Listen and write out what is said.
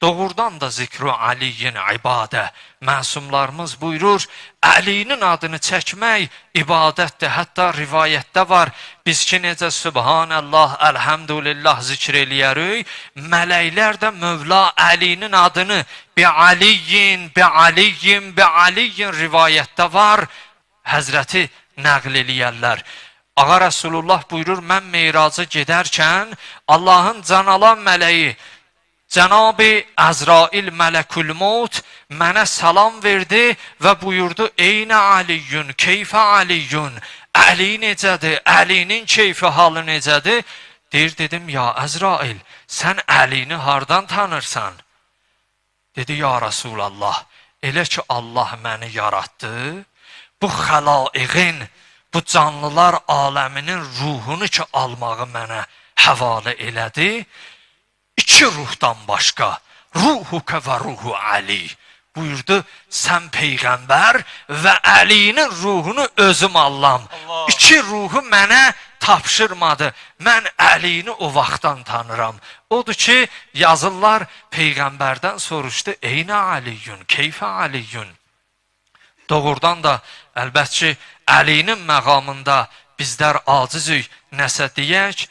Doğrudan da zikru Aliyin ibadə. Məsumlarımız buyurur, Əlinin adını çəkmək ibadətdir. Hətta rivayətdə var, biz ki necə Subhanallah, Elhamdülillah zikr eləyərik, mələklər də Mövla Əlinin adını bi Aliyin, bi Aliyin, bi Aliyin rivayətdə var, Həzrəti nəql eləyərlər. Ağa Rasulullah buyurur, mən meyraca gedərkən Allahın can alan mələyi Cənab-ı Əzrail Mələkül Maut mənə salam verdi və buyurdu, Eynə Aliyyun, keyfə Aliyyun, Əli necədir, Əlinin keyfi halı necədir? Deyir, dedim, ya Əzrail, sən Əlini hardan tanırsan? Dedi, ya Rasulallah, elə ki Allah məni yaratdı, bu xəlaiqin, bu canlılar aləminin ruhunu ki almağı mənə həvalə elədi, İki ruhdan başqa, ruhuka və ruhu Ali buyurdu, sən Peyğəmbər və Əlinin ruhunu özüm allam. İki ruhu mənə tapşırmadı, mən Əlini o vaxtdan tanıram. Odur ki, yazırlar Peyğəmbərdən soruşdu, Eynə Aliyyun, keyfə Aliyyun. Doğrudan da əlbət ki, Əlinin məqamında bizlər acizük, nəsə deyək,